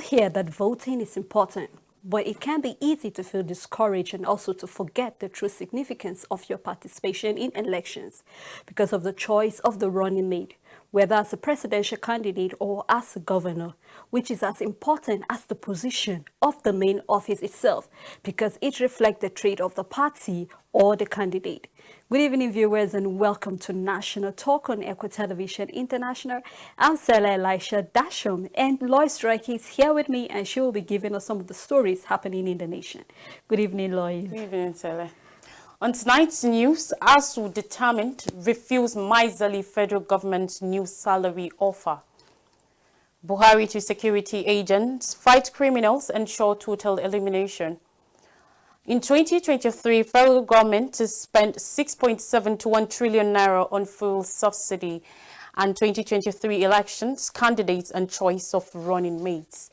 here that voting is important, but it can be easy to feel discouraged and also to forget the true significance of your participation in elections because of the choice of the running mate, whether as a presidential candidate or as a governor, which is as important as the position of the main office itself because it reflects the trait of the party or the candidate. Good evening, viewers, and welcome to National Talk on ECWA Television International. I'm Sela Elisha Dasham, and Lois Drake is here with me, and she will be giving us some of the stories happening in the nation. Good evening, Lois. Good evening, Sela. On tonight's news, ASU determined refuse miserly federal government's new salary offer. Buhari to security agents, fight criminals, ensure total elimination. In 2023, federal government has spent 6.721 trillion naira on fuel subsidy and 2023 elections, candidates and choice of running mates.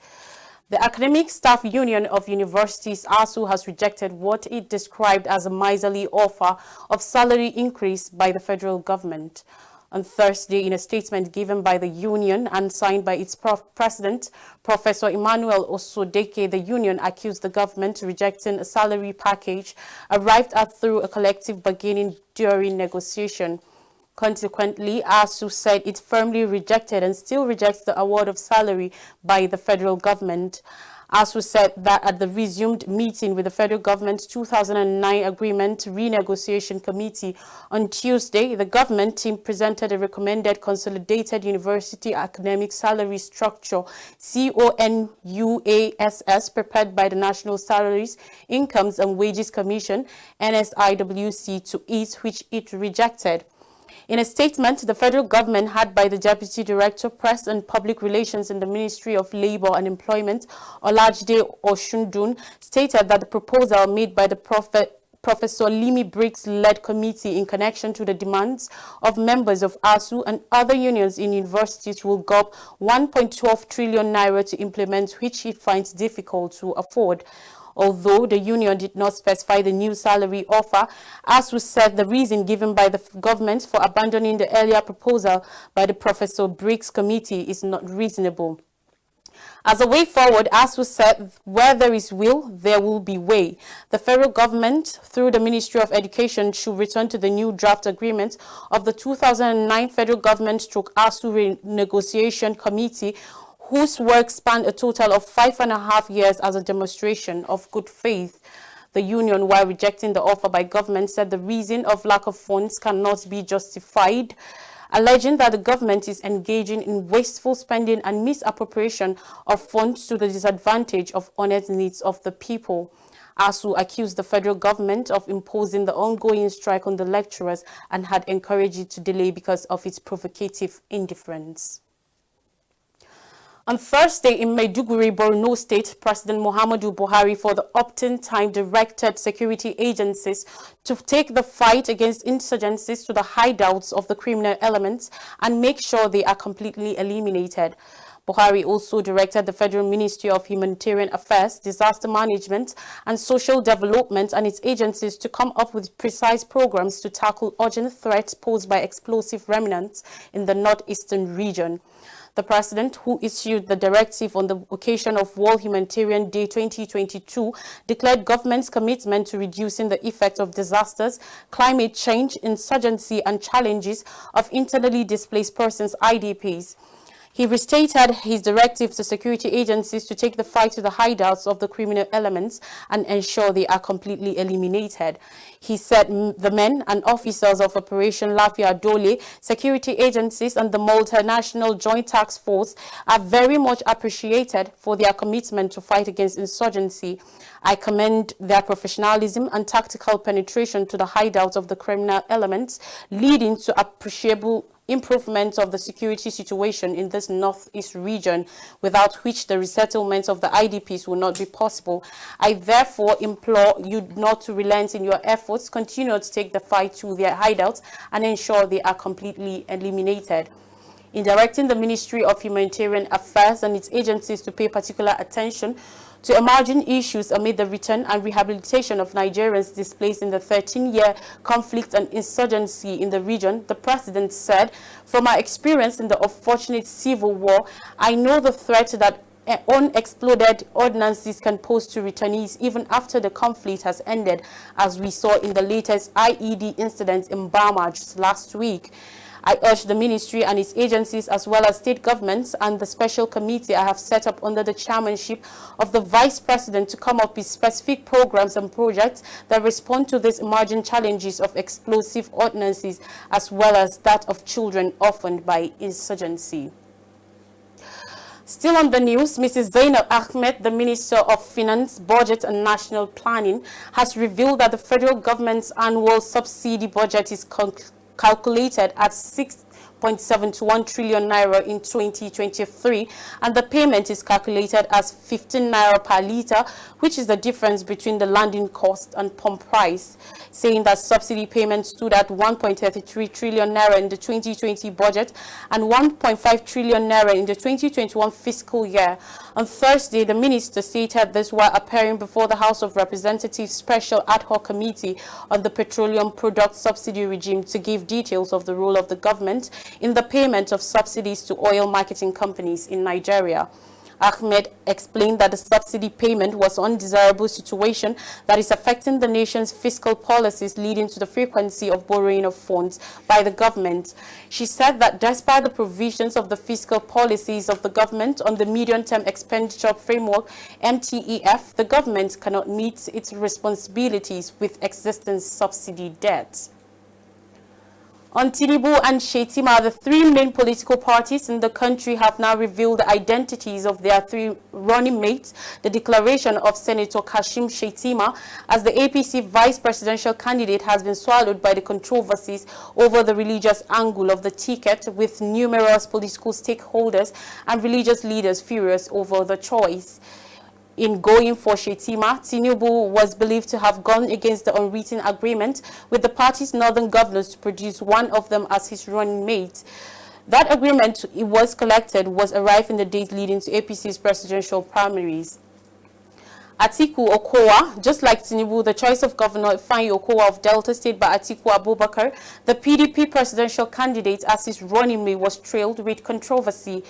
The Academic Staff Union of Universities, ASU, has rejected what it described as a miserly offer of salary increase by the federal government. On Thursday, in a statement given by the union and signed by its president, Professor Emmanuel Osodeke, the union accused the government of rejecting a salary package arrived at through a collective bargaining during negotiation. Consequently, ASU said it firmly rejected and still rejects the award of salary by the federal government. ASU said that at the resumed meeting with the federal government's 2009 Agreement Renegotiation Committee on Tuesday, the government team presented a recommended Consolidated University Academic Salary Structure CONUASS prepared by the National Salaries, Incomes and Wages Commission NSIWC to it, which it rejected. In a statement, the federal government, headed by the Deputy Director, Press and Public Relations in the Ministry of Labour and Employment, Olajide Oshundun, stated that the proposal made by the Professor Limi Briggs-led committee in connection to the demands of members of ASU and other unions in universities will gulp 1.12 trillion naira to implement, which it finds difficult to afford. Although the union did not specify the new salary offer, ASU said the reason given by the government for abandoning the earlier proposal by the Professor Briggs committee is not reasonable. As a way forward, ASU said, where there is will, there will be way. The federal government, through the Ministry of Education, should return to the new draft agreement of the 2009 Federal Government/ASU Renegotiation Committee, whose work spanned a total of 5.5 years as a demonstration of good faith. The union, while rejecting the offer by government, said the reason of lack of funds cannot be justified, alleging that the government is engaging in wasteful spending and misappropriation of funds to the disadvantage of honest needs of the people. ASU accused the federal government of imposing the ongoing strike on the lecturers and had encouraged it to delay because of its provocative indifference. On Thursday in Maiduguri, Borno State, President Muhammadu Buhari for the opting time directed security agencies to take the fight against insurgencies to the hideouts of the criminal elements and make sure they are completely eliminated. Buhari also directed the Federal Ministry of Humanitarian Affairs, Disaster Management and Social Development and its agencies to come up with precise programs to tackle urgent threats posed by explosive remnants in the northeastern region. The president, who issued the directive on the occasion of World Humanitarian Day 2022, declared government's commitment to reducing the effects of disasters, climate change, insurgency, and challenges of internally displaced persons, IDPs. He restated his directive to security agencies to take the fight to the hideouts of the criminal elements and ensure they are completely eliminated. He said the men and officers of Operation Lafia Dole, security agencies and the Multinational Joint Task Force are very much appreciated for their commitment to fight against insurgency. I commend their professionalism and tactical penetration to the hideouts of the criminal elements, leading to appreciable improvement of the security situation in this northeast region, without which the resettlement of the IDPs will not be possible. I therefore implore you not to relent in your efforts, continue to take the fight to their hideouts and ensure they are completely eliminated. In directing the Ministry of Humanitarian Affairs and its agencies to pay particular attention to emerging issues amid the return and rehabilitation of Nigerians displaced in the 13-year conflict and insurgency in the region, the president said, "From my experience in the unfortunate civil war, I know the threat that unexploded ordnances can pose to returnees even after the conflict has ended, as we saw in the latest IED incident in Burma just last week. I urge the ministry and its agencies, as well as state governments and the special committee I have set up under the chairmanship of the Vice President, to come up with specific programs and projects that respond to these emerging challenges of explosive ordnances, as well as that of children orphaned by insurgency. Still on the news, Mrs. Zainab Ahmed, the Minister of Finance, Budget and National Planning, has revealed that the federal government's annual subsidy budget is calculated at 6.71 trillion naira in 2023, and the payment is calculated as 15 naira per litre, which is the difference between the landing cost and pump price, saying that subsidy payments stood at 1.33 trillion naira in the 2020 budget and 1.5 trillion naira in the 2021 fiscal year. On Thursday, the minister stated this while appearing before the House of Representatives Special Ad Hoc Committee on the Petroleum Product Subsidy Regime to give details of the role of the government in the payment of subsidies to oil marketing companies in Nigeria. Ahmed explained that the subsidy payment was an undesirable situation that is affecting the nation's fiscal policies, leading to the frequency of borrowing of funds by the government. She said that despite the provisions of the fiscal policies of the government on the Medium-Term Expenditure Framework, MTEF, the government cannot meet its responsibilities with existing subsidy debt. On Tinubu and Shettima, the three main political parties in the country have now revealed the identities of their three running mates. The declaration of Senator Kashim Shettima as the APC vice presidential candidate has been swallowed by the controversies over the religious angle of the ticket, with numerous political stakeholders and religious leaders furious over the choice. In going for Shettima, Tinubu was believed to have gone against the unwritten agreement with the party's northern governors to produce one of them as his running mate. That agreement, it was collected, was arrived in the days leading to APC's presidential primaries. Atiku Okowa, just like Tinubu, the choice of Governor Ifeanyi Okowa of Delta State by Atiku Abubakar, the PDP presidential candidate, as his running mate, was trailed with controversy.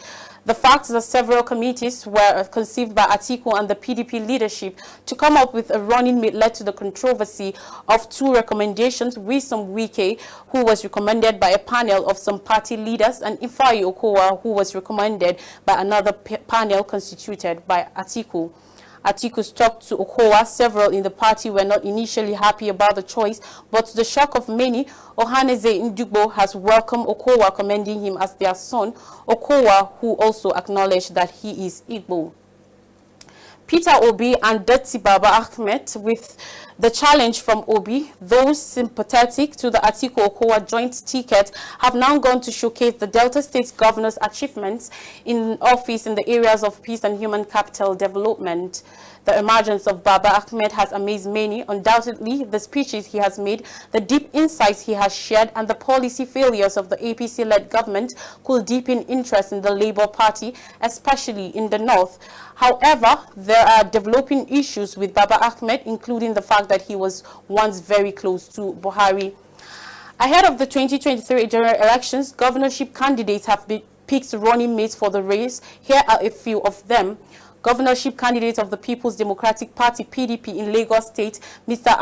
The fact that several committees were conceived by Atiku and the PDP leadership to come up with a running mate led to the controversy of two recommendations: Wisdom Wike, who was recommended by a panel of some party leaders, and Ifeanyi Okowa, who was recommended by another panel constituted by Atiku. Atiku talked to Okowa. Several in the party were not initially happy about the choice, but to the shock of many, Ohaneze Ndugbo has welcomed Okowa, commending him as their son. Okowa, who also acknowledged that he is Igbo. Peter Obi and Dati Baba Ahmed, with the challenge from Obi, those sympathetic to the Atiku Okowa joint ticket have now gone to showcase the Delta State governor's achievements in office in the areas of peace and human capital development. The emergence of Baba Ahmed has amazed many. Undoubtedly, the speeches he has made, the deep insights he has shared, and the policy failures of the APC-led government could deepen interest in the Labour Party, especially in the north. However, there are developing issues with Baba Ahmed, including the fact that he was once very close to Buhari. Ahead of the 2023 general elections, governorship candidates have been picked running mates for the race. Here are a few of them. Governorship candidate of the People's Democratic Party, PDP, in Lagos State, Mr.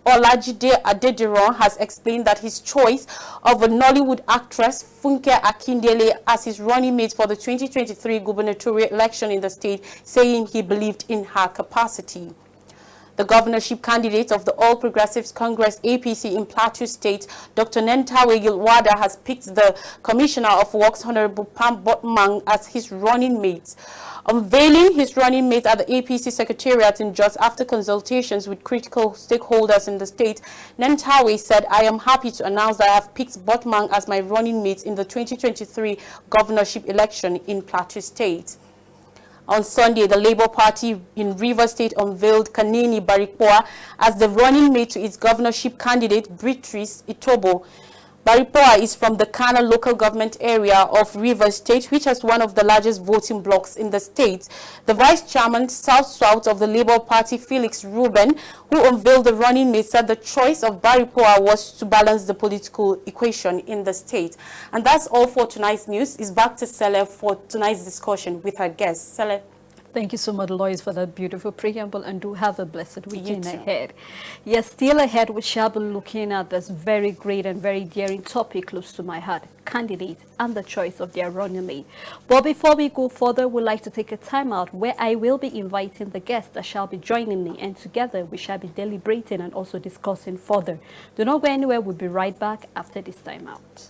Olajide Adediran, has explained that his choice of a Nollywood actress, Funke Akindele, as his running mate for the 2023 gubernatorial election in the state, saying he believed in her capacity. The governorship candidate of the All Progressives Congress, APC, in Plateau State, Dr. Nentawe Yilwada, has picked the Commissioner of Works, Honorable Pam Botmang, as his running mate. Unveiling his running mate at the APC Secretariat in Jos after consultations with critical stakeholders in the state, Nentawe said, "I am happy to announce that I have picked Botmang as my running mate in the 2023 governorship election in Plateau State." On Sunday, the Labour Party in Rivers State unveiled Kanini Barikpoa as the running mate to its governorship candidate, Beatrice Itobo. Barikpoa is from the Kana local government area of Rivers State, which has one of the largest voting blocks in the state. The vice chairman, South-South of the Labour Party, Felix Ruben, who unveiled the running mate, said the choice of Barikpoa was to balance the political equation in the state. And that's all for tonight's news. It's back to Sele for tonight's discussion with her guests. Sele. Thank you so much, Lois, for that beautiful preamble, and do have a blessed weekend too. ahead. Yes, still ahead, we shall be looking at this very great and very daring topic close to my heart, candidates and the choice of their running mate. But before we go further, we'd like to take a time out where I will be inviting the guests that shall be joining me, and together we shall be deliberating and also discussing further. Do not go anywhere. We'll be right back after this time out.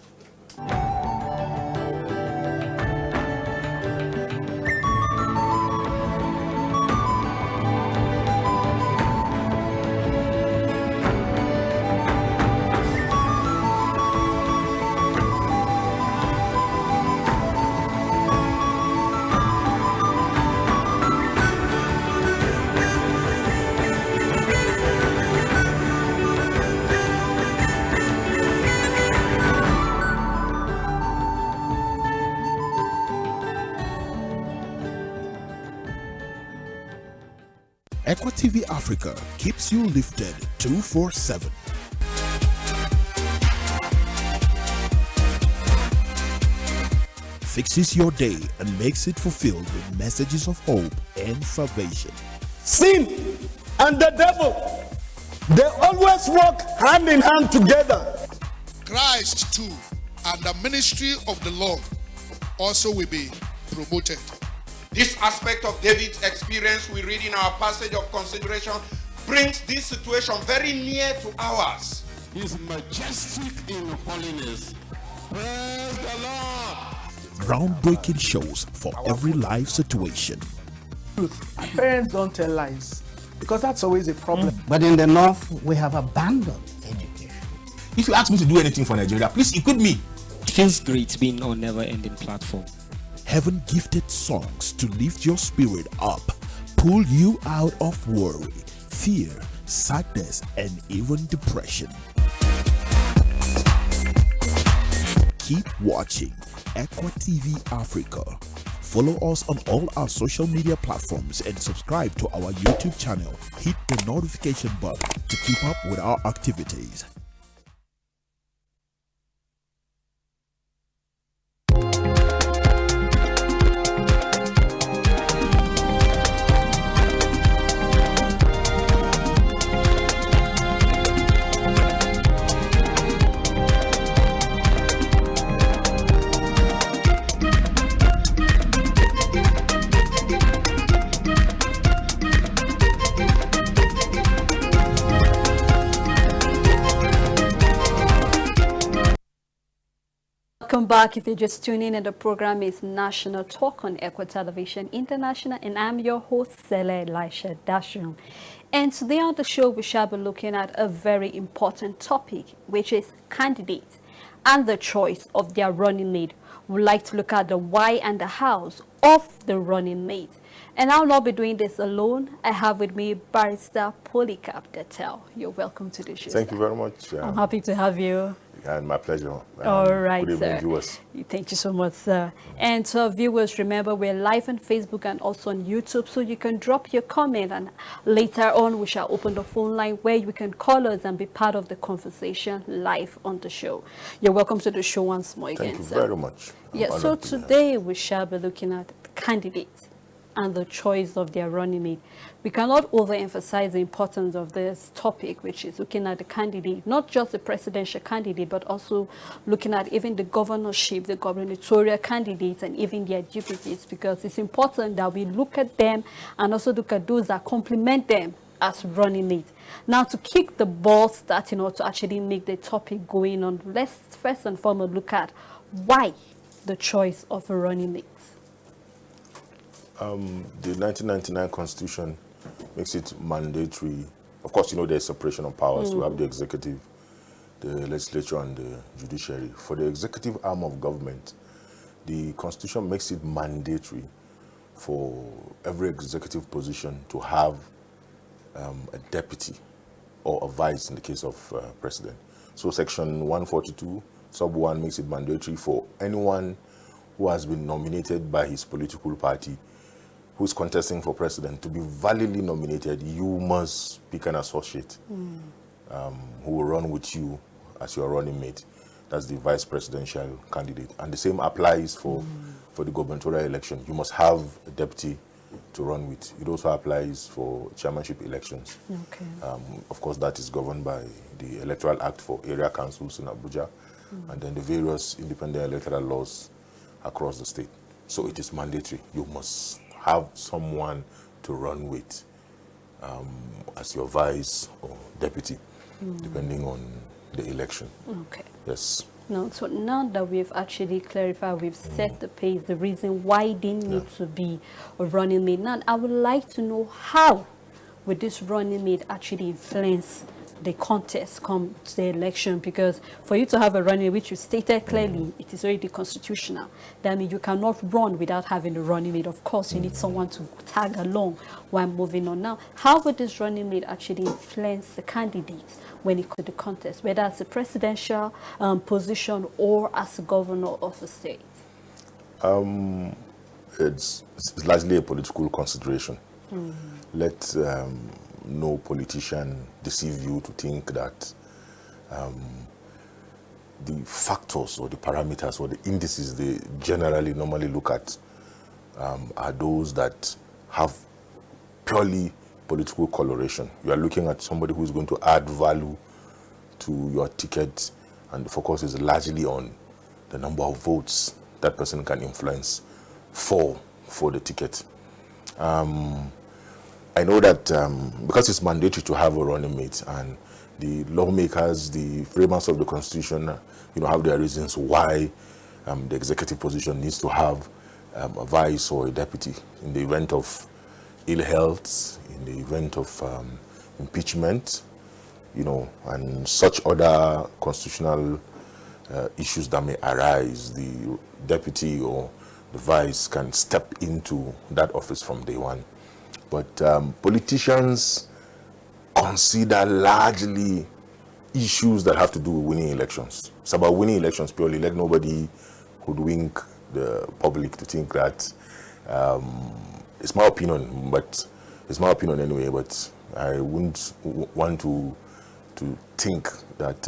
ECWA TV Africa keeps you lifted 24/7. Fixes your day and makes it fulfilled with messages of hope and salvation. Sin and the devil, they always walk hand in hand together. Christ too and the ministry of the Lord also will be promoted. This aspect of David's experience we read in our passage of consideration brings this situation very near to ours. He is majestic in holiness. Praise the Lord. Groundbreaking shows for every life situation. Parents don't tell lies because that's always a problem. But in the north, we have abandoned education. If you ask me to do anything for Nigeria, please equip me. It feels great being on never-ending platform. Heaven gifted songs to lift your spirit up, pull you out of worry, fear, sadness, and even depression. Keep watching ECWA TV Africa. Follow us on all our social media platforms and subscribe to our YouTube channel. Hit the notification button to keep up with our activities. Welcome back. If you're just tuning in, the program is National Talk on ECWA Television International, and I'm your host, Sele Elisha Dashum. And today on the show, we shall be looking at a very important topic, which is candidates and the choice of their running mate. We'd like to look at the why and the hows of the running mate. And I'll not be doing this alone. I have with me Barrister Polycarp Detel. You're welcome to the show. Thank you very much. I'm happy to have you. And my pleasure. All right, good evening, sir. Viewers. Thank you so much, sir. And to our viewers, remember we're live on Facebook and also on YouTube, so you can drop your comment, and later on we shall open the phone line where you can call us and be part of the conversation live on the show. You're welcome to the show once more again, Thank you sir. very much. Yeah, so today we shall be looking at candidates and the choice of their running mate. We cannot overemphasize the importance of this topic, which is looking at the candidate, not just the presidential candidate, but also looking at even the governorship, the gubernatorial candidates, and even their deputies, because it's important that we look at them and also look at those that complement them as running mates. Now, to kick the ball starting or to actually make the topic going on, let's first and foremost look at why the choice of a running mate. The 1999 Constitution makes it mandatory. Of course, you know there's separation of powers. We have the executive, the legislature, and the judiciary. For the executive arm of government, the Constitution makes it mandatory for every executive position to have a deputy or a vice in the case of president. So Section 142, Sub 1 makes it mandatory for anyone who has been nominated by his political party who's contesting for president to be validly nominated. You must pick an associate who will run with you as your running mate. That's the vice presidential candidate. And the same applies for the gubernatorial election. You must have a deputy to run with. It also applies for chairmanship elections. Okay. Of course, that is governed by the Electoral Act for area councils in Abuja, and then the various independent electoral laws across the state. So it is mandatory. You must have someone to run with as your vice or deputy, depending on the election. Okay. Yes. No, so now that we've actually clarified, we've set the pace, the reason why they need to be a running mate. Now, I would like to know how would this running mate actually influence the contest come to the election, because for you to have a running mate, which you stated clearly, it is already constitutional. That means you cannot run without having a running mate. Of course, you need someone to tag along while moving on. Now, how would this running mate actually influence the candidates when it comes to the contest, whether as a presidential position or as a governor of a state? It's largely a political consideration. Let no politician deceive you to think that the factors or the parameters or the indices they generally normally look at are those that have purely political coloration. You are looking at somebody who is going to add value to your ticket, and the focus is largely on the number of votes that person can influence for the ticket. I know that because it's mandatory to have a running mate, and the lawmakers, the framers of the Constitution, have their reasons why the executive position needs to have a vice or a deputy in the event of ill health, in the event of impeachment, and such other constitutional issues that may arise. The deputy or the vice can step into that office from day one. But politicians consider largely issues that have to do with winning elections. It's about winning elections purely. Let nobody hoodwink the public to think that it's my opinion, but it's my opinion anyway. But I wouldn't want to think that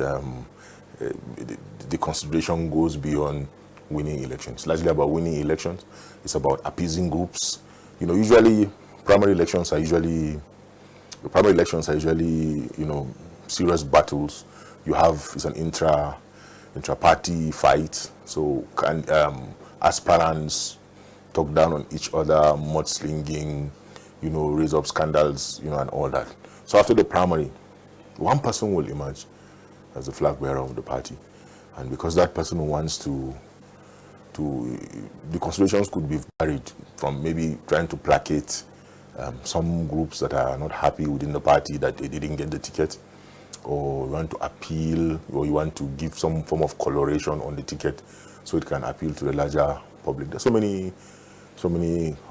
the consideration goes beyond winning elections. It's largely about winning elections. It's about appeasing groups. Usually primary elections are usually serious battles. You have it's an intra-party fight. So aspirants talk down on each other, mudslinging, raise up scandals, and all that. So after the primary, one person will emerge as the flag bearer of the party, and because that person wants to the considerations could be varied, from maybe trying to placate some groups that are not happy within the party that they didn't get the ticket, or you want to appeal, or you want to give some form of coloration on the ticket so it can appeal to the larger public. There's so many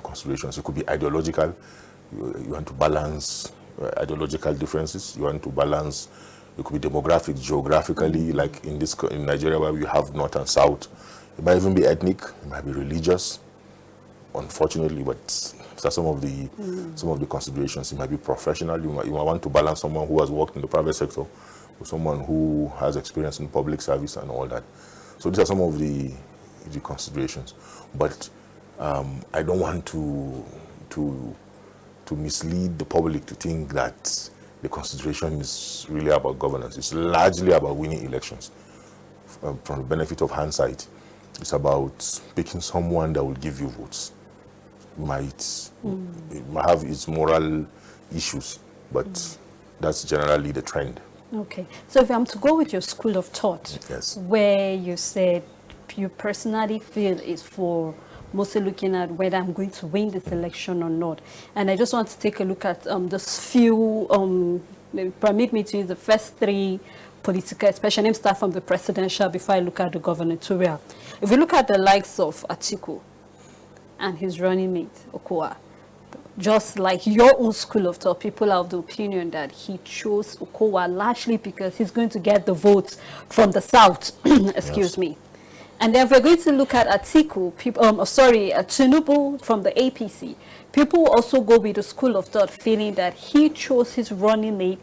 considerations. It could be ideological. You want to balance ideological differences. You want to balance. It could be demographic, geographically, like in Nigeria, where we have north and south. It might even be ethnic. It might be religious. Unfortunately, but some of the considerations. It might be professional. You might want to balance someone who has worked in the private sector with someone who has experience in public service and all that. So these are some of the considerations. But I don't want to mislead the public to think that the consideration is really about governance. It's largely about winning elections. From the benefit of hindsight, it's about picking someone that will give you votes. It might have its moral issues, but that's generally the trend. Okay. So if I'm to go with your school of thought, yes, where you said you personally feel is for mostly looking at whether I'm going to win this election or not. And I just want to take a look at this few, permit me to use the first three political, especially name start from the presidential before I look at the gubernatorial. If we look at the likes of Atiku and his running mate, Okowa, just like your own school of thought, people are of the opinion that he chose Okowa largely because he's going to get the votes from the south, excuse me. And then if we're going to look at Atiku, Tinubu from the APC, people also go with the school of thought feeling that he chose his running mate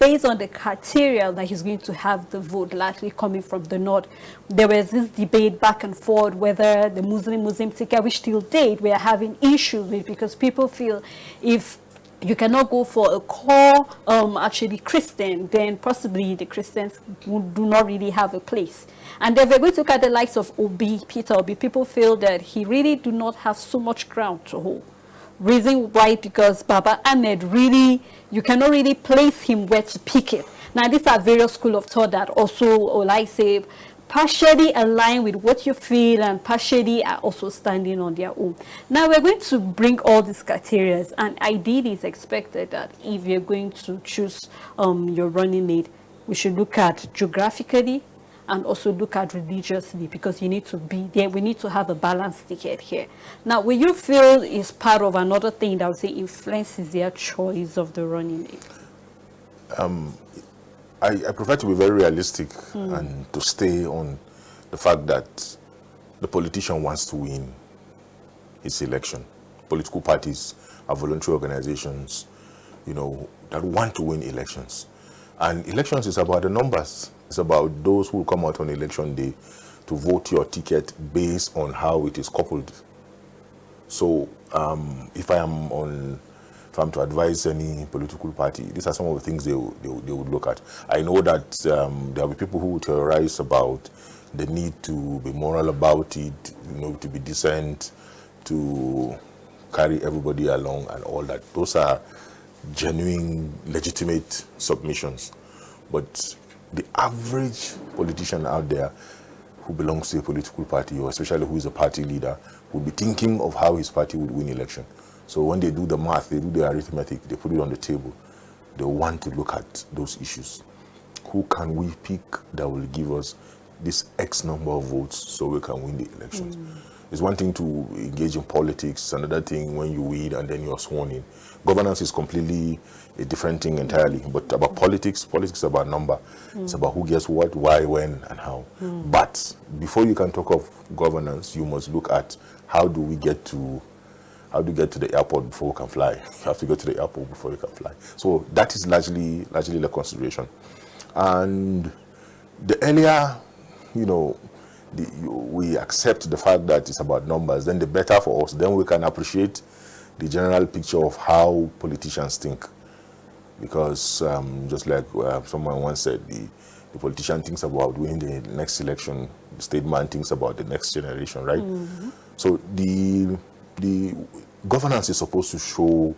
based on the criteria that he's going to have the vote largely coming from the north. There was this debate back and forth whether the Muslim ticket, which till date we are having issues with, because people feel if you cannot go for a core actually Christian, then possibly the Christians do not really have a place. And then we're going to look at the likes of Peter Obi. People feel that he really do not have so much ground to hold. Reason why, because Baba Ahmed really, you cannot really place him where to pick it. Now, these are various school of thought that also, or I say, partially align with what you feel and partially are also standing on their own. Now, we're going to bring all these criteria, and ideally it's expected that if you're going to choose your running mate, we should look at geographically and also look at religiously, because you need to be there. We need to have a balanced ticket here. Now, will you feel is part of another thing that would say influences their choice of the running mate? I prefer to be very realistic and to stay on the fact that the politician wants to win his election. Political parties are voluntary organizations, you know, that want to win elections. And elections is about the numbers. It's about those who come out on election day to vote your ticket based on how it is coupled. So if I'm to advise any political party, these are some of the things they would look at. I know that there will be people who theorize about the need to be moral about it, you know, to be decent, to carry everybody along and all that. Those are genuine, legitimate submissions. But the average politician out there who belongs to a political party, or especially who is a party leader, would be thinking of how his party would win election. So when they do the math, they do the arithmetic, they put it on the table, they want to look at those issues. Who can we pick that will give us this X number of votes so we can win the elections? It's one thing to engage in politics, another thing when you win and then you're sworn in. Governance is completely a different thing entirely. But about politics is about number. It's about who gets what, why, when, and how. But before you can talk of governance, you must look at how do we get to the airport before we can fly. You have to go to the airport before you can fly. So that is largely the consideration. And the earlier, you know, we accept the fact that it's about numbers, then the better for us. Then we can appreciate the general picture of how politicians think. Because just like someone once said, the politician thinks about winning the next election, the statesman thinks about the next generation, right? So the governance is supposed to show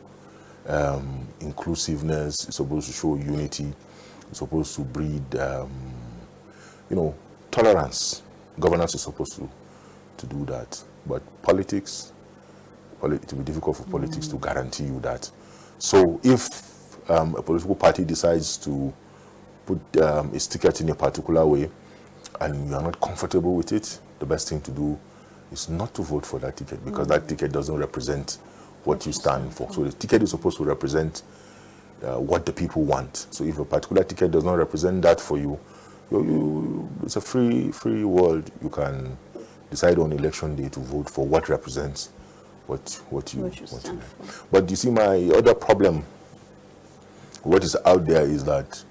inclusiveness, it's supposed to show unity, it's supposed to breed, you know, tolerance. Governance is supposed to do that. But politics, it will be difficult for politics to guarantee you that. So if a political party decides to put its ticket in a particular way and you are not comfortable with it, the best thing to do is not to vote for that ticket, because that ticket doesn't represent what you stand for. So the ticket is supposed to represent what the people want. So if a particular ticket does not represent that for you, it's a free world. You can decide on election day to vote for what represents what you stand for. But you see, my other problem, what is out there, is that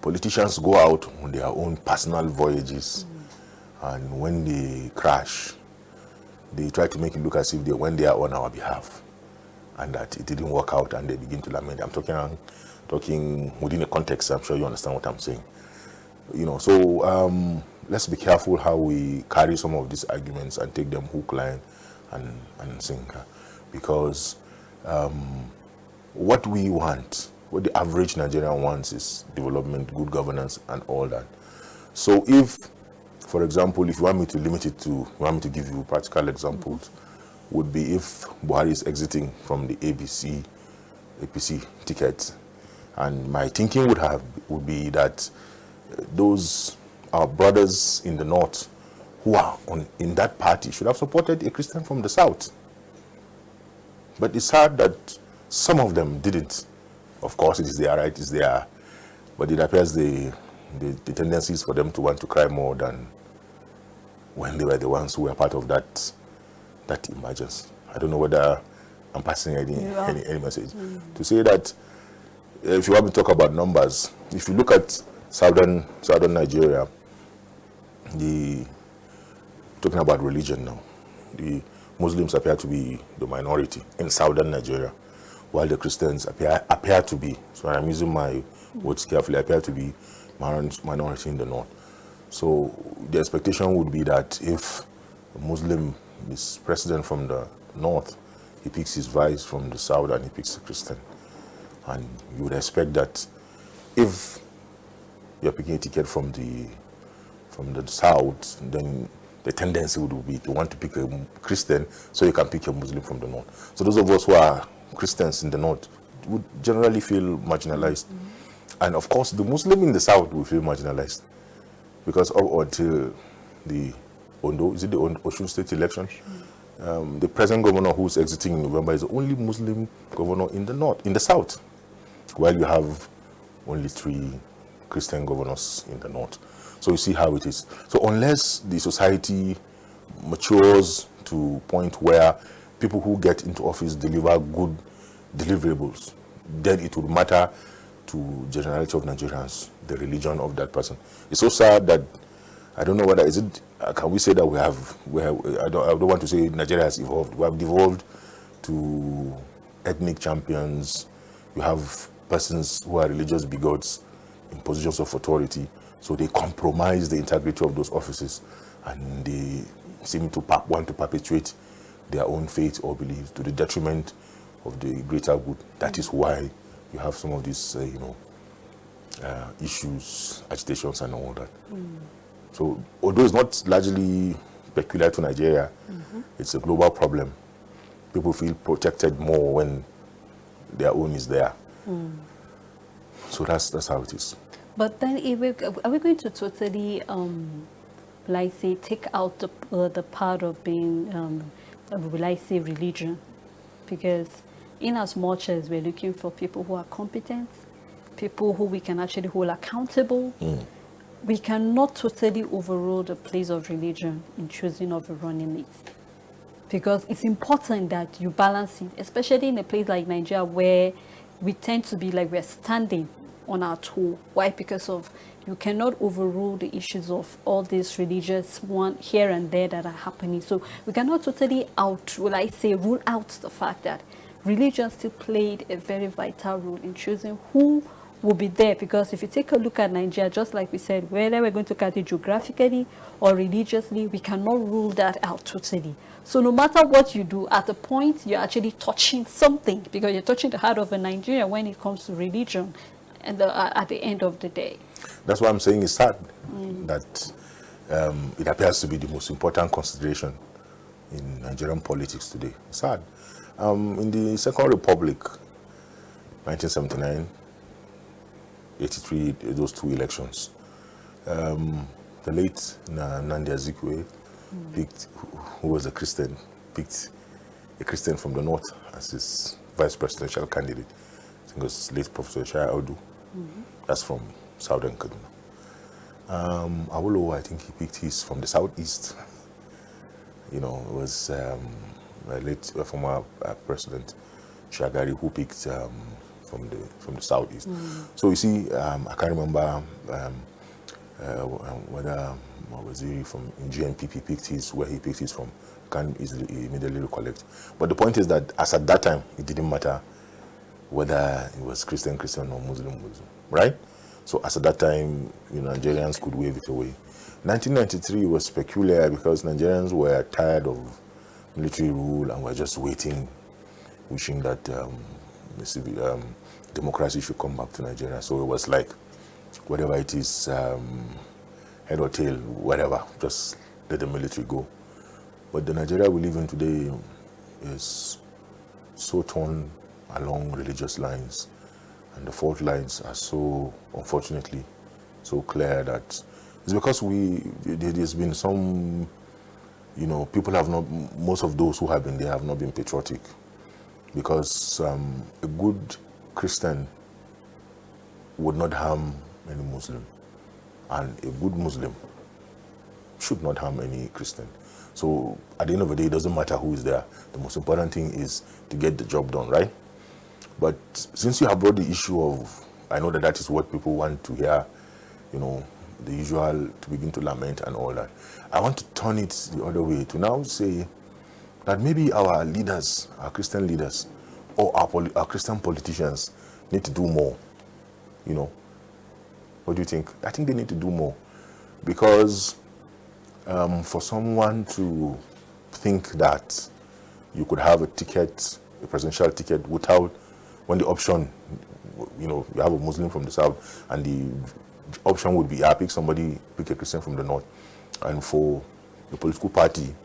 politicians go out on their own personal voyages, and when they crash, they try to make it look as if they went there on our behalf, and that it didn't work out, and they begin to lament. I'm talking within a context. I'm sure you understand what I'm saying. You know, so let's be careful how we carry some of these arguments and take them hook, line, and sinker, because what we want, what the average Nigerian wants, is development, good governance, and all that. So if, for example, if you want me to limit it to, you want me to give you practical examples, would be if Buhari is exiting from the APC ticket, and my thinking would be that those our brothers in the north who are in that party should have supported a Christian from the south. But it's hard that some of them didn't. Of course, it is their right, it's their, but it appears the tendencies for them to want to cry more than when they were the ones who were part of that emergence. I don't know whether I'm passing any message. To say that, if you want to talk about numbers, if you look at southern Nigeria, talking about religion now, the Muslims appear to be the minority in southern Nigeria, while the Christians appear to be, so I'm using my words carefully, appear to be minority in the north. So the expectation would be that if a Muslim is president from the north, he picks his vice from the south and he picks a Christian. And you would expect that if you're picking a ticket from the south, then the tendency would be to want to pick a Christian so you can pick a Muslim from the north. So those of us who are Christians in the north would generally feel marginalized. And of course, the Muslim in the south will feel marginalized. Because up until the Osun State election, the present governor who's exiting in November is the only Muslim governor in the south, while you have only 3 Christian governors in the north. So you see how it is. So unless the society matures to a point where people who get into office deliver good deliverables, then it would matter to generality of Nigerians the religion of that person. It's so sad that I don't know whether can we say that I don't want to say Nigeria has evolved. We have devolved to ethnic champions. You have persons who are religious bigots in positions of authority. So they compromise the integrity of those offices, and they seem to want to perpetuate their own faith or beliefs to the detriment of the greater good. That is why you have some of these, issues, agitations, and all that. So although it's not largely peculiar to Nigeria, it's a global problem. People feel protected more when their own is there. So that's how it is. But then, are we going to totally, take out the part of being, religion? Because in as much as we're looking for people who are competent, people who we can actually hold accountable, we cannot totally overrule the place of religion in choosing of a running mate. Because it's important that you balance it, especially in a place like Nigeria where we tend to be like we're standing on our toe. Why? Because of you cannot overrule the issues of all these religious one here and there that are happening. So we cannot totally rule out the fact that religion still played a very vital role in choosing who will be there. Because if you take a look at Nigeria, just like we said, whether we're going to look at it geographically or religiously, we cannot rule that out totally. So no matter what you do, at a point you're actually touching something, because you're touching the heart of a Nigerian when it comes to religion. And at the end of the day, that's why I'm saying it's sad that it appears to be the most important consideration in Nigerian politics today. It's sad. In the Second Republic, 1979, 83, those 2 elections, the late Nnamdi Azikiwe picked, who was a Christian, picked a Christian from the north as his vice presidential candidate. I think it was late Professor Shai Audu. That's from Southern Kaduna. Awolowo, I think he picked his from the southeast. It was former President Shagari who picked from the southeast. So you see, I can't remember whether was he from in GNPP where he picked his from. Can't immediately recollect. But the point is that as at that time, it didn't matter whether it was Christian or Muslim, right? So as at that time, Nigerians could wave it away. 1993 was peculiar because Nigerians were tired of military rule and were just waiting, wishing that democracy should come back to Nigeria. So it was like, whatever it is, head or tail, whatever, just let the military go. But the Nigeria we live in today is so torn along religious lines, and the fault lines are so, unfortunately, so clear that it's because there's been some, people have not, most of those who have been there have not been patriotic, because a good Christian would not harm any Muslim, and a good Muslim should not harm any Christian. So at the end of the day, it doesn't matter who is there. The most important thing is to get the job done, right? But since you have brought the issue of, I know that that is what people want to hear, you know, the usual, to begin to lament and all that. I want to turn it the other way, to now say that maybe our leaders, our Christian leaders, or our Christian politicians need to do more, you know. What do you think? I think they need to do more, because for someone to think that you could have a ticket, a presidential ticket, without, when the option, you know, you have a Muslim from the south, and the option would be, pick somebody, pick a Christian from the north, and for the political party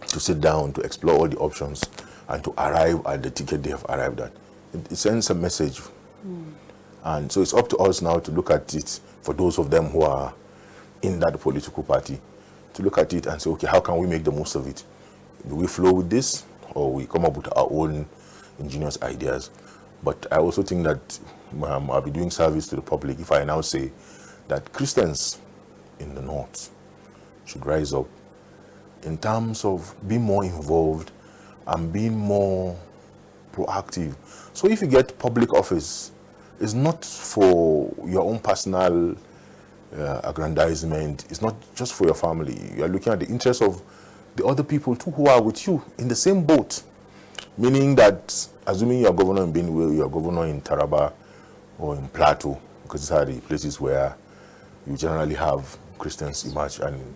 to sit down, to explore all the options, and to arrive at the ticket they have arrived at. It sends a message. And so it's up to us now to look at it, for those of them who are in that political party, to look at it and say, okay, how can we make the most of it? Do we flow with this, or we come up with our own ingenious ideas? But I also think that I'll be doing service to the public if I now say that Christians in the north should rise up in terms of being more involved and being more proactive. So if you get public office, it's not for your own personal aggrandizement. It's not just for your family. You are looking at the interests of the other people too who are with you in the same boat. Meaning that, assuming you're governor in Benue, you're governor in Taraba or in Plateau, because these are the places where you generally have Christians emerge, and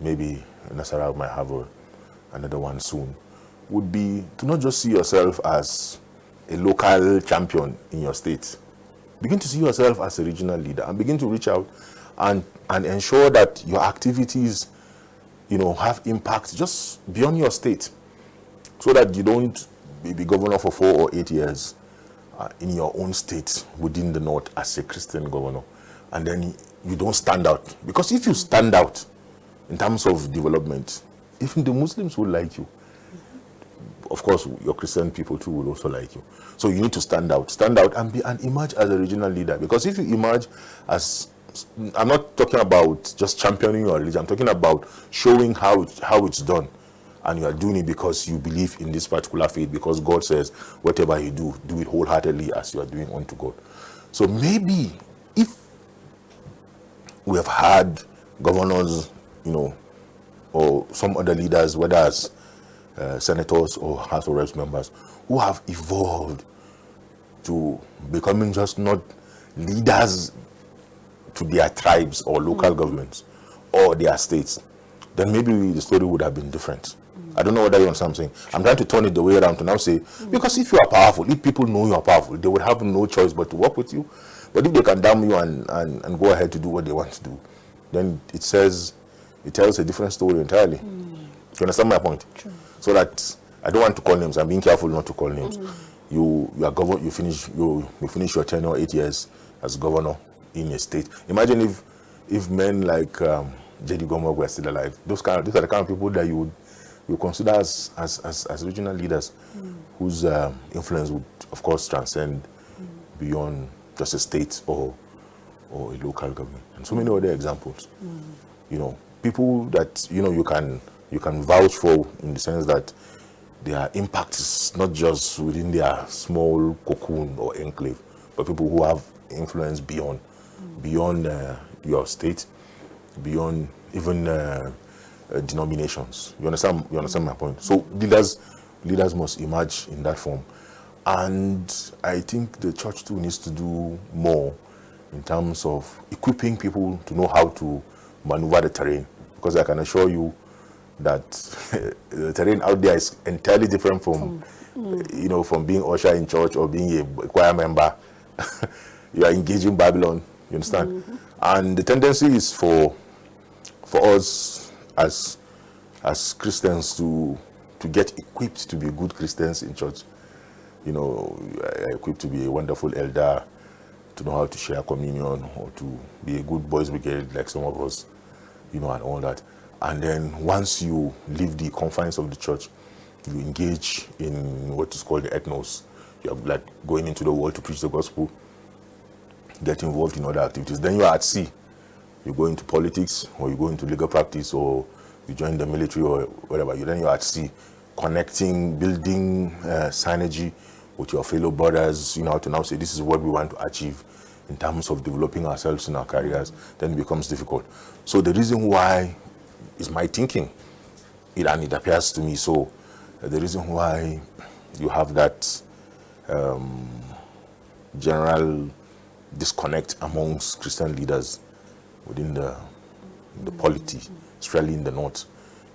maybe Nasarawa might have another one soon, would be to not just see yourself as a local champion in your state. Begin to see yourself as a regional leader, and begin to reach out and ensure that your activities, you know, have impact just beyond your state, so that you don't be governor for 4 or 8 years in your own state within the north as a Christian governor, and then you don't stand out. Because if you stand out in terms of development, even the Muslims will like you. Of course, your Christian people too will also like you. So you need to stand out and emerge as a regional leader. Because if you emerge as, I'm not talking about just championing your religion, I'm talking about showing how it's done. And you are doing it because you believe in this particular faith, because God says, whatever you do, do it wholeheartedly as you are doing unto God. So maybe if we have had governors, you know, or some other leaders, whether as senators or House of Reps members, who have evolved to becoming just not leaders to their tribes or local governments or their states, then maybe the story would have been different. I don't know whether you understand what I'm saying. I'm trying to turn it the way around to now say, because if you are powerful, if people know you are powerful, they would have no choice but to work with you. But if they can damn you and go ahead to do what they want to do, then it tells a different story entirely. You understand my point? True. So that I don't want to call names. I'm being careful not to call names. You are governor. You finish your tenure 8 years as governor in a state. Imagine if men like J.D. Gomo were still alive. These are the kind of people that you consider as regional leaders, whose influence would, of course, transcend beyond just a state or a local government. And so many other examples. You know, people that you can vouch for, in the sense that their impact is not just within their small cocoon or enclave, but people who have influence beyond your state, beyond even denominations. You understand my point? So leaders must emerge in that form, and I think the church too needs to do more in terms of equipping people to know how to maneuver the terrain, because I can assure you that the terrain out there is entirely different from from being usher in church or being a choir member. You are engaging Babylon, you understand? And the tendency is for us as Christians to get equipped to be good Christians in church. Equipped to be a wonderful elder, to know how to share communion, or to be a good boys brigade like some of us, and all that. And then once you leave the confines of the church, you engage in what is called the ethnos. You're like going into the world to preach the gospel, get involved in other activities. Then you are at sea. You go into politics, or you go into legal practice, or you join the military or whatever, you're at sea, connecting, building synergy with your fellow brothers, to now say this is what we want to achieve in terms of developing ourselves in our careers, then it becomes difficult. So the reason why is my thinking, and it appears to me so, the reason why you have that general disconnect amongst Christian leaders within the polity, especially in the north,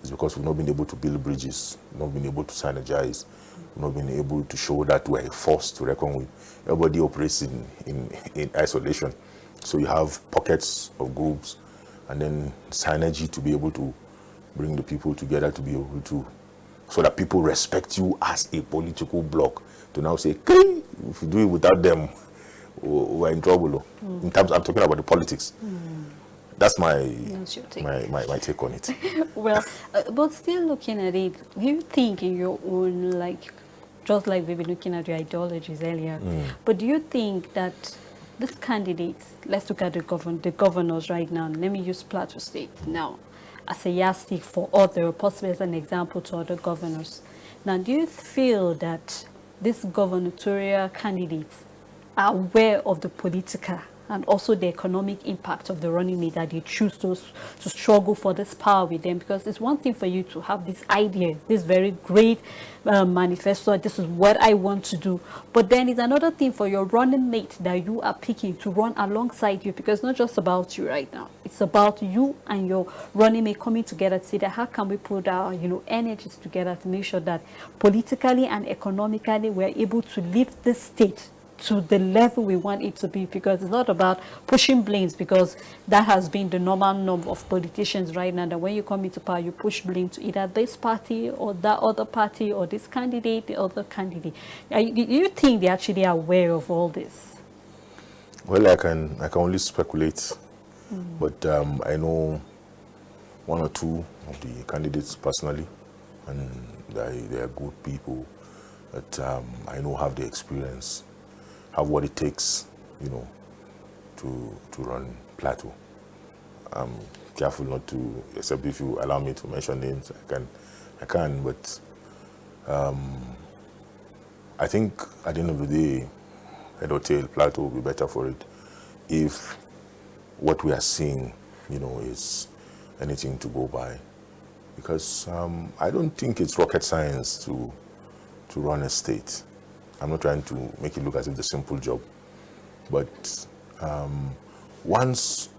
is because we've not been able to build bridges, we've not been able to synergize, we've not been able to show that we're a force to reckon with. Everybody operates in isolation. So you have pockets of groups and then synergy to be able to bring the people together, to be able to, so that people respect you as a political bloc, to now say, okay, if you do it without them, we're in trouble. In terms, I'm talking about the politics. That's my take on it. Well, but still looking at it, do you think in your own, just like we've been looking at your ideologies earlier, but do you think that these candidates, let's look at the governors right now, let me use Plateau State now as a yardstick for other, possibly as an example to other governors. Now, do you feel that these gubernatorial candidates are aware of the political and also the economic impact of the running mate, that they choose to struggle for this power with them? Because it's one thing for you to have this idea, this very great manifesto, this is what I want to do. But then it's another thing for your running mate that you are picking to run alongside you, because it's not just about you right now. It's about you and your running mate coming together to say that how can we put our energies together to make sure that politically and economically we're able to lift this state to the level we want it to be, because it's not about pushing blames, because that has been the normal norm of politicians right now, that when you come into power, you push blame to either this party or that other party or this candidate, the other candidate. Do you think they're actually aware of all this? Well, I can only speculate, but I know one or two of the candidates personally, and they are good people that I know have the experience, have what it takes, to run Plateau. I'm careful not to, except if you allow me to mention names, I can, but I think at the end of the day, head or tail, Plateau will be better for it if what we are seeing, is anything to go by. Because I don't think it's rocket science to run a state. I'm not trying to make it look as if it's a simple job, but once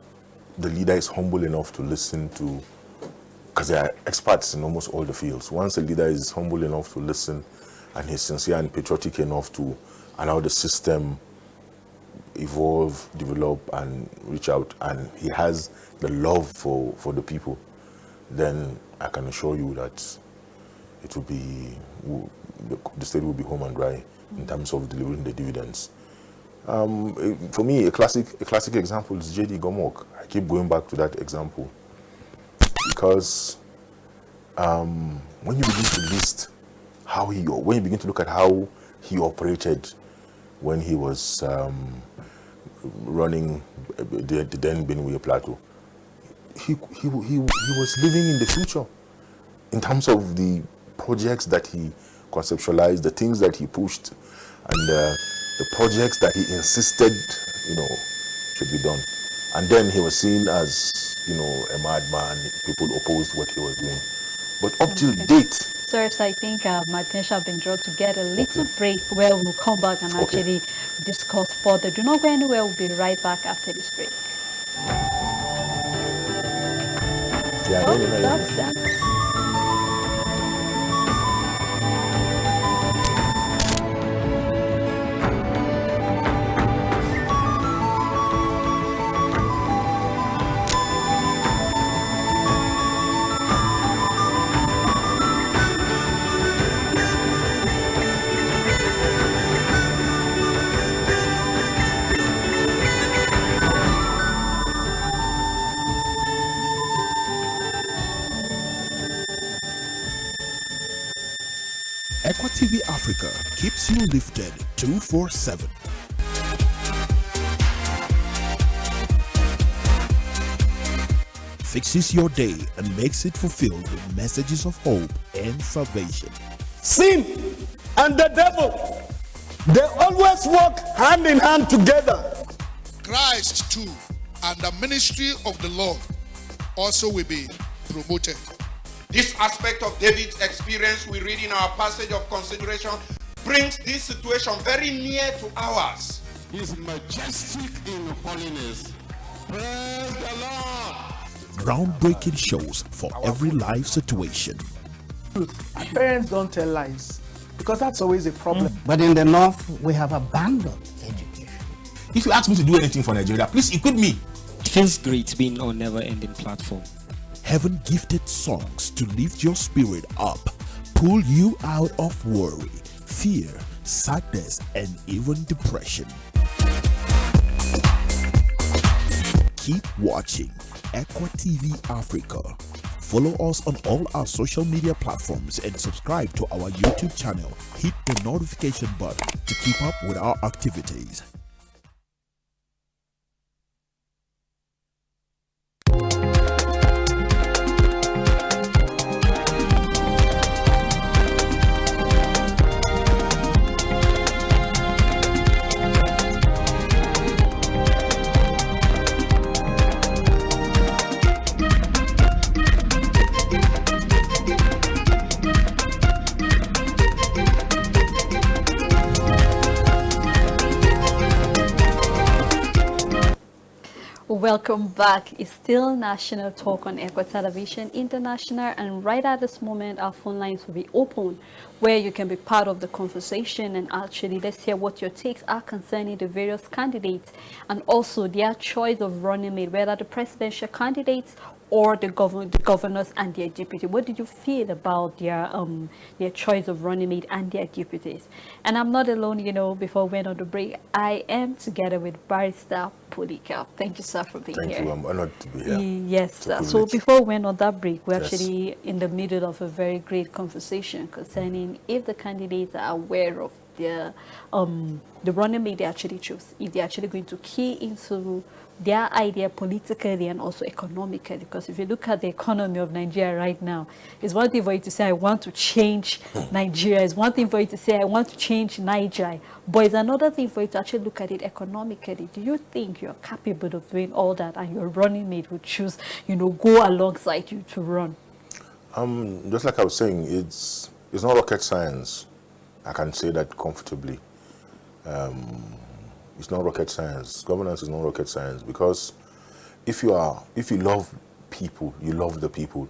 the leader is humble enough to listen to, because they are experts in almost all the fields, once the leader is humble enough to listen and he's sincere and patriotic enough to allow the system evolve, develop, and reach out, and he has the love for the people, then I can assure you that it will be, the state will be home and dry in terms of delivering the dividends. For me, a classic example is J.D. Gomok. I keep going back to that example because when you begin to list when you begin to look at how he operated when he was running the then Benue Plateau, he was living in the future in terms of the projects that he conceptualized, the things that he pushed, and the projects that he insisted, should be done. And then he was seen as, a madman. People opposed what he was doing. But up till date... Sir, I think my attention has been drawn to get a little break where we'll come back and actually discuss further. Do not go anywhere. We'll be right back after this break. Yeah, ECWA TV Africa keeps you lifted 247. fixes your day and makes it fulfilled with messages of hope and salvation. Sin and the devil, they always work hand in hand together. Christ too and the ministry of the Lord also will be promoted. This aspect of David's experience we read in our passage of consideration brings this situation very near to ours. He is majestic in holiness. Praise the Lord. Groundbreaking shows for every life situation. Parents don't tell lies because that's always a problem. But in the north, we have abandoned education. If you ask me to do anything for Nigeria, please equip me. It feels great being on never-ending platform. Heaven gifted songs to lift your spirit up, pull you out of worry, fear, sadness, and even depression. Keep watching ECWA TV Africa. Follow us on all our social media platforms and subscribe to our YouTube channel. Hit the notification button to keep up with our activities. Welcome back. It's still National Talk on ECWA Television International, and right at this moment our phone lines will be open where you can be part of the conversation and actually let's hear what your takes are concerning the various candidates and also their choice of running mate, whether the presidential candidates or the governors and their deputy. What did you feel about their choice of running mate and their deputies? And I'm not alone, you know, before we went on the break, I am together with Barrister Polycarp. Thank you, sir, for being here. Thank you. I'm honored to be here. Yes, sir. So before we went on that break, we're actually in the middle of a very great conversation concerning if the candidates are aware of the running mate they actually choose, if they're actually going to key into their idea politically and also economically. Because if you look at the economy of Nigeria right now, it's one thing for you to say, I want to change Nigeria. It's one thing for you to say, I want to change Nigeria. But it's another thing for you to actually look at it economically. Do you think you're capable of doing all that and your running mate would choose, you know, go alongside you to run? Just like I was saying, it's not rocket science. I can say that comfortably. It's not rocket science. Governance is not rocket science, because if you love people, you love the people,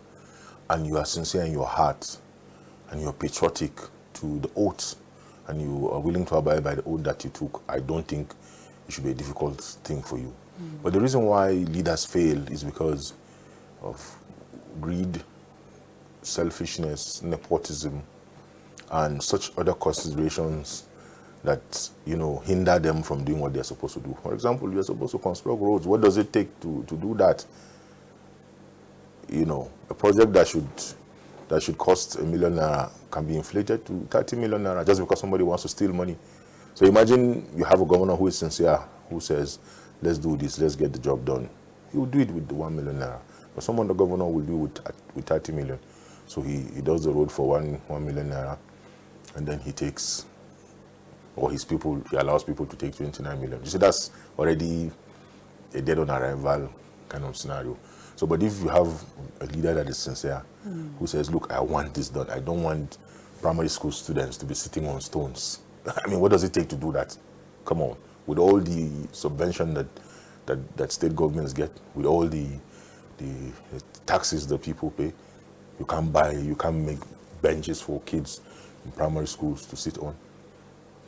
and you are sincere in your heart, and you're patriotic to the oath, and you are willing to abide by the oath that you took, I don't think it should be a difficult thing for you. But the reason why leaders fail is because of greed, selfishness, nepotism, and such other considerations that, you know, hinder them from doing what they're supposed to do. For example, you're supposed to construct roads. What does it take to do that? You know, a project that should cost ₦1 million can be inflated to 30 million naira just because somebody wants to steal money. So imagine you have a governor who is sincere, who says, let's do this, let's get the job done. He will do it with the 1 million naira. But someone the governor will do with 30 million. So he does the road for 1 million naira, and then he takes, or he allows people to take 29 million. You see, that's already a dead on arrival kind of scenario. So, but if you have a leader that is sincere, who says, look, I want this done. I don't want primary school students to be sitting on stones. I mean, what does it take to do that? Come on. With all the subvention that state governments get, with all the taxes that people pay, you can't make benches for kids in primary schools to sit on.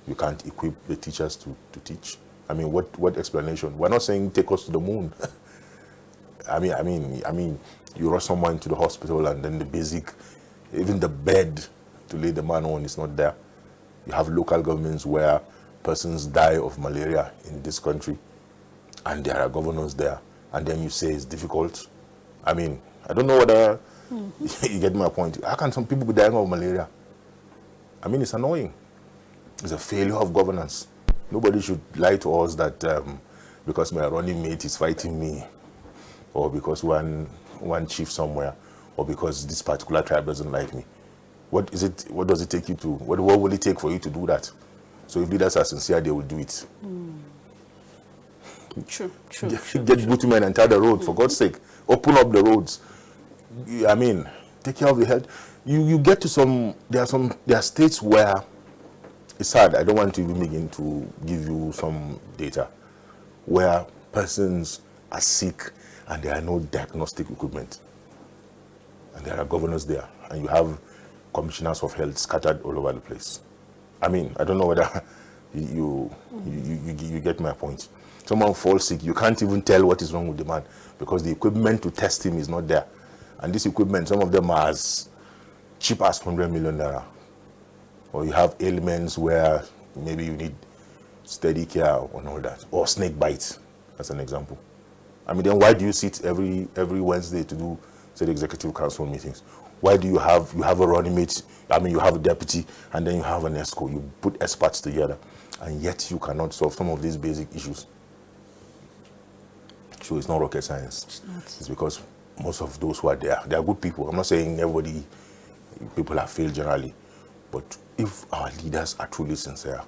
You can't equip the teachers to teach. I mean, what explanation? We're not saying take us to the moon. I mean, you rush someone to the hospital and then the basic, even the bed to lay the man on is not there. You have local governments where persons die of malaria in this country, and there are governors there, and then you say it's difficult. I mean, I don't know whether you get my point. How can some people be dying of malaria? I mean, it's annoying. It's a failure of governance. Nobody should lie to us that because my running mate is fighting me, or because one one chief somewhere, or because this particular tribe doesn't like me. What is it? What does it take you to? What will it take for you to do that? So if leaders are sincere, they will do it. True. Get bitumen and tar the road, for God's sake. Open up the roads. I mean, take care of the health. You get to some. There are states where it's sad. I don't want to even begin to give you some data where persons are sick and there are no diagnostic equipment, and there are governors there, and you have commissioners of health scattered all over the place. I mean, I don't know whether you get my point. Someone falls sick, you can't even tell what is wrong with the man because the equipment to test him is not there. And this equipment, some of them are as cheap as 100 million naira. Or you have ailments where maybe you need steady care and all that. Or snake bites, as an example. I mean, then why do you sit every Wednesday to do, say, the executive council meetings? Why do you have a running mate? I mean, you have a deputy, and then you have an ESCO. You put experts together, and yet you cannot solve some of these basic issues. So it's not rocket science. It's because most of those who are there, they are good people. I'm not saying people have failed generally, but if our leaders are truly sincere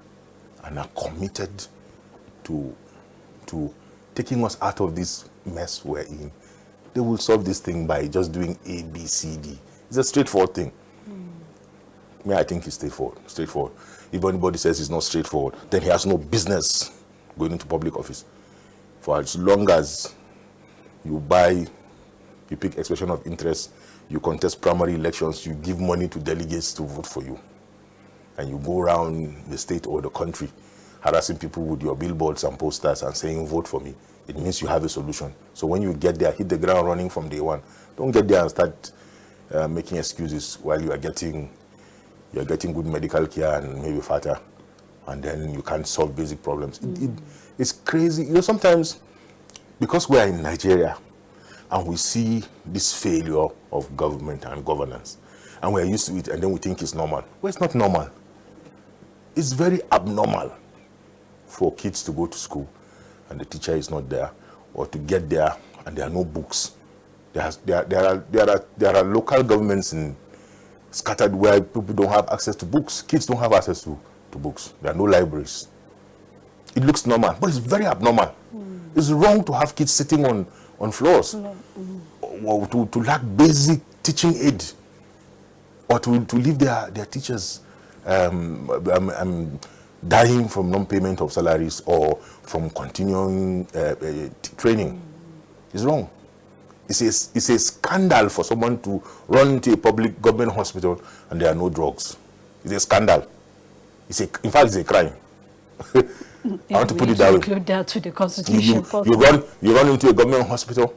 and are committed to taking us out of this mess we're in, they will solve this thing by just doing A, B, C, D. It's a straightforward thing. I think it's straightforward. If anybody says it's not straightforward, then he has no business going into public office. For as long as you pick expression of interest, you contest primary elections, you give money to delegates to vote for you, and you go around the state or the country harassing people with your billboards and posters and saying, vote for me, it means you have a solution. So when you get there, hit the ground running from day one. Don't get there and start making excuses while you are getting good medical care and maybe fatter, and then you can't solve basic problems. It's crazy. Sometimes because we are in Nigeria and we see this failure of government and governance, and we're used to it, and then we think it's normal. Well, it's not normal. It's very abnormal for kids to go to school and the teacher is not there, or to get there and there are no books. There are local governments scattered where people don't have access to books. Kids don't have access to books. There are no libraries. It looks normal, but it's very abnormal. It's wrong to have kids sitting on floors, or to lack basic teaching aid, or to leave their teachers dying from non-payment of salaries or from continuing training. It's wrong. It's a scandal for someone to run into a public government hospital and there are no drugs. It's a scandal. In fact, it's a crime. I want to put it that way. Include that to the Constitution. You run into a government hospital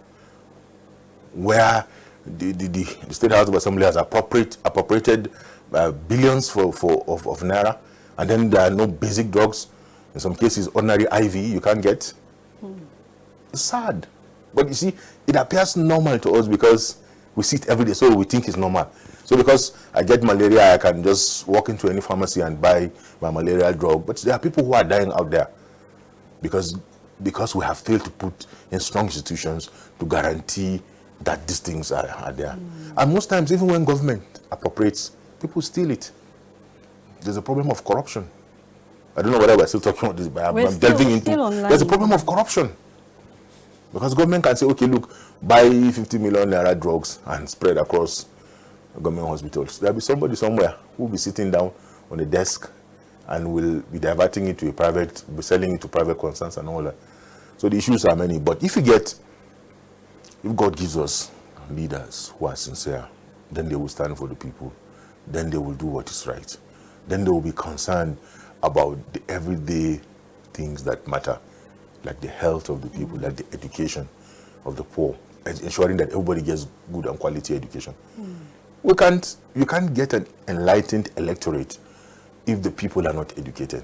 where the State House of Assembly has appropriated billions of naira, and then there are no basic drugs. In some cases, ordinary IV you can't get. It's sad. But you see, it appears normal to us because we see it every day, so we think it's normal. So because I get malaria, I can just walk into any pharmacy and buy my malaria drug. But there are people who are dying out there because we have failed to put in strong institutions to guarantee that these things are there. And most times, even when government appropriates, people steal it. There's a problem of corruption. I don't know whether we're still talking about this, but I'm delving into. There's a problem of corruption. Because government can say, okay, look, buy 50 million naira drugs and spread across government hospitals. There'll be somebody somewhere who will be sitting down on a desk and will be diverting it to be selling it to private concerns and all that. So the issues are many. But if God gives us leaders who are sincere, then they will stand for the people. Then they will do what is right. Then they will be concerned about the everyday things that matter, like the health of the people, like the education of the poor, and ensuring that everybody gets good and quality education. You can't get an enlightened electorate if the people are not educated.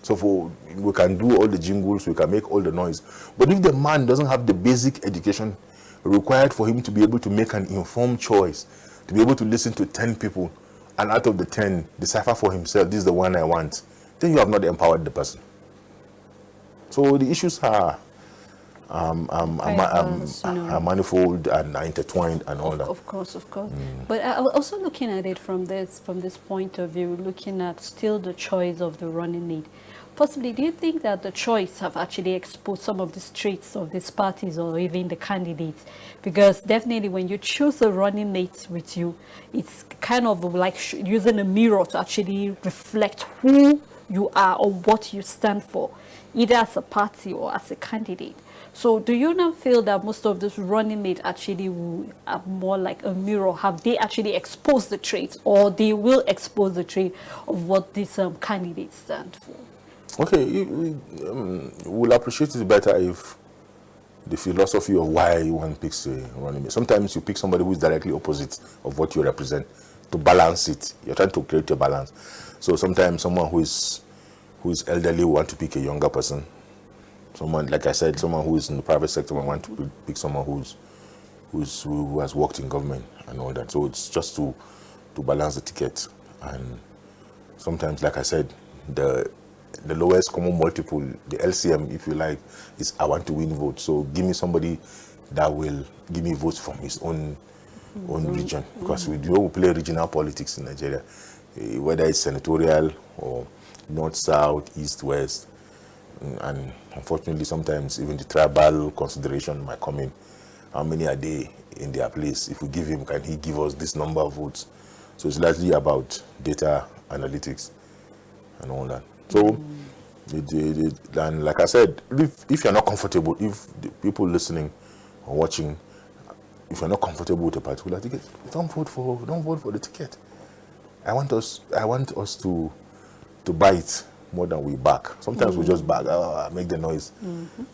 So we can do all the jingles, we can make all the noise, but if the man doesn't have the basic education required for him to be able to make an informed choice, to be able to listen to 10 people, and out of the 10, decipher for himself, this is the one I want, then you have not empowered the person. So the issues are Are manifold and are intertwined and all that. Of course, of course. But also looking at it from this point of view, looking at still the choice of the running mate. Possibly, do you think that the choice have actually exposed some of the traits of these parties or even the candidates? Because definitely when you choose a running mate with you, it's kind of like using a mirror to actually reflect who you are or what you stand for, either as a party or as a candidate. So do you not feel that most of this running mate actually are more like a mirror? Have they actually exposed the traits, or they will expose the trait of what these candidates stand for? Okay, we'll appreciate it better if the philosophy of why one picks a running mate. Sometimes you pick somebody who is directly opposite of what you represent to balance it. You're trying to create a balance. So sometimes someone who is elderly will want to pick a younger person. Someone, like I said, someone who is in the private sector will want to pick someone who has worked in government and all that. So it's just to balance the ticket. And sometimes, like I said, the lowest common multiple, the LCM, if you like, is I want to win votes. So give me somebody that will give me votes from his own region. Because we play regional politics in Nigeria, whether it's senatorial or north, south, east, west. And unfortunately, sometimes even the tribal consideration might come in. How many are they in their place? If we give him, can he give us this number of votes? So it's largely about data analytics and all that. So, and like I said, if you're not comfortable, if the people listening or watching, if you're not comfortable with a particular ticket, don't vote for the ticket. I want us to buy it more than we back. Sometimes we just back, make the noise.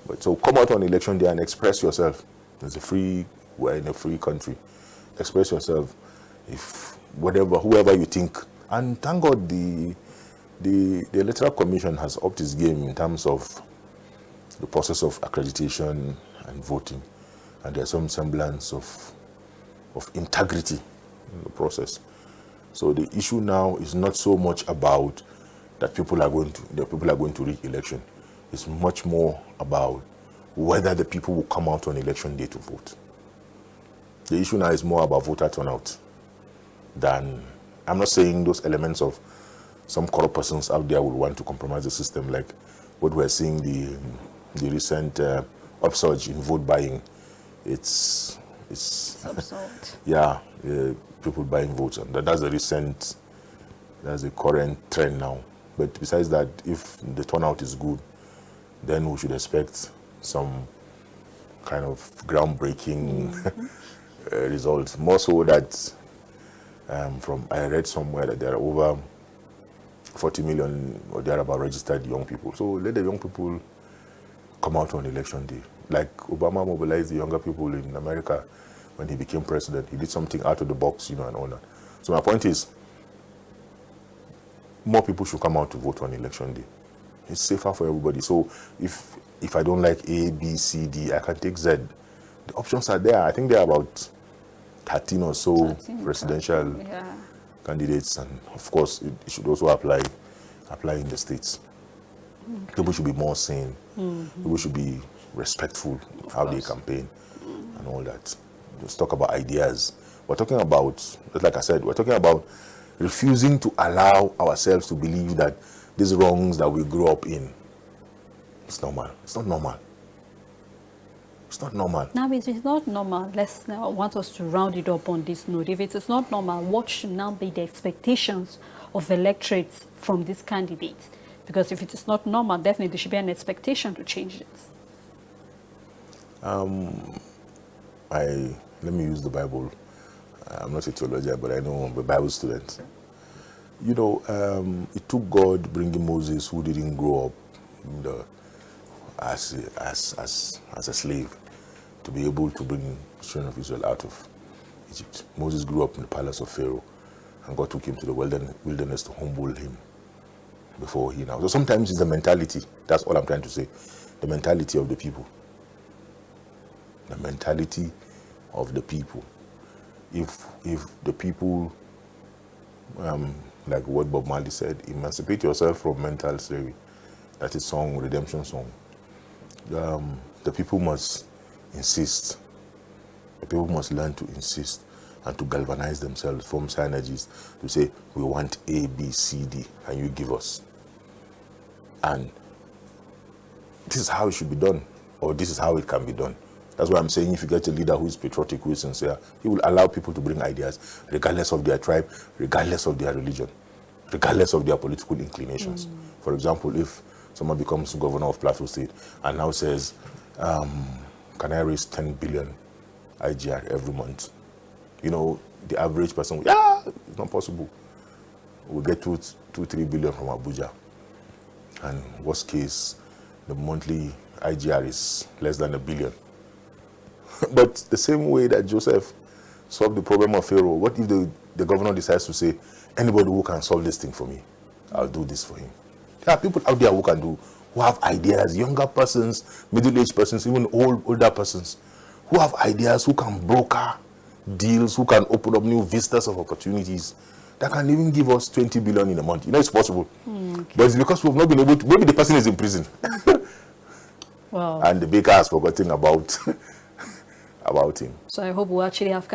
But so come out on election day and express yourself. We're in a free country. Express yourself. If whoever you think, and thank God the Electoral Commission has upped its game in terms of the process of accreditation and voting, and there's some semblance of integrity in the process. So the issue now is not so much about that people are going to rig election. It's much more about whether the people will come out on election day to vote. The issue now is more about voter turnout than, I'm not saying those elements of some corrupt persons out there will want to compromise the system, like what we're seeing, the recent upsurge in vote buying. It's absurd. Yeah, people buying votes, and that's the current trend now. But besides that, if the turnout is good, then we should expect some kind of groundbreaking results. More so that I read somewhere that there are over 40 million or thereabout registered young people. So let the young people come out on election day. Like Obama mobilized the younger people in America when he became president. He did something out of the box, and all that. So my point is, more people should come out to vote on election day. It's safer for everybody. So if I don't like A, B, C, D, I can take Z. The options are there. I think there are about 13 or so presidential candidates, and of course it should also apply in the states. People should be more sane. People should be respectful how they campaign and all that. Just talk about ideas. We're talking about, like I said, we're talking about refusing to allow ourselves to believe that these wrongs that we grew up in, it's normal. It's not normal. It's not normal. Now, if it's not normal, let's now want us to round it up on this note. If it is not normal, what should now be the expectations of electorates from these candidates? Because if it is not normal, definitely there should be an expectation to change it. Let me use the Bible. I'm not a theologian, but I know I'm a Bible student. It took God bringing Moses, who didn't grow up as a slave, to be able to bring the children of Israel out of Egypt. Moses grew up in the palace of Pharaoh, and God took him to the wilderness to humble him before he now. So sometimes it's the mentality. That's all I'm trying to say. The mentality of the people. The mentality of the people. If the people, like what Bob Marley said, emancipate yourself from mental slavery. That is redemption song. the people must insist. The people must learn to insist and to galvanize themselves, form synergies to say, we want A, B, C, D, and you give us. And this is how it should be done, or this is how it can be done. That's why I'm saying if you get a leader who is patriotic, who is sincere, he will allow people to bring ideas, regardless of their tribe, regardless of their religion, regardless of their political inclinations. For example, if someone becomes governor of Plateau State and now says, can I raise 10 billion IGR every month? You know, the average person, yeah, it's not possible. We'll get 3 billion from Abuja. And worst case, the monthly IGR is less than $1 billion. But the same way that Joseph solved the problem of Pharaoh, what if the governor decides to say, anybody who can solve this thing for me, I'll do this for him? There are people out there who can do, who have ideas, younger persons, middle-aged persons, even older persons, who have ideas, who can broker deals, who can open up new vistas of opportunities that can even give us 20 billion in a month. You know, it's possible. Okay. But it's because we've not been able to, maybe the person is in prison. Wow. And the baker has forgotten about him. So I hope we'll actually have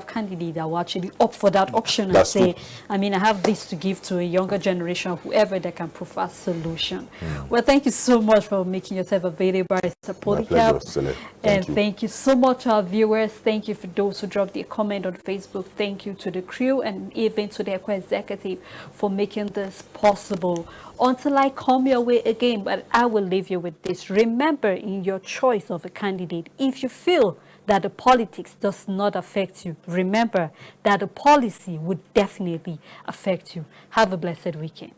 candidates that will actually opt for that option and That's say, true. I mean, I have this to give to a younger generation, whoever that can provide solution. Well, thank you so much for making yourself available as a Polycap. And thank you so much to our viewers. Thank you for those who dropped a comment on Facebook. Thank you to the crew and even to the ECWA executive for making this possible. Until I come your way again, but I will leave you with this. Remember, in your choice of a candidate, if you feel that the politics does not affect you, remember that the policy would definitely affect you. Have a blessed weekend.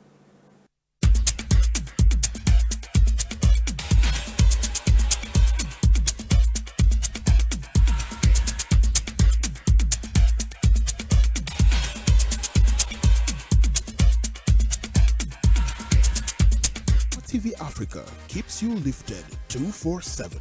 TV Africa keeps you lifted 247.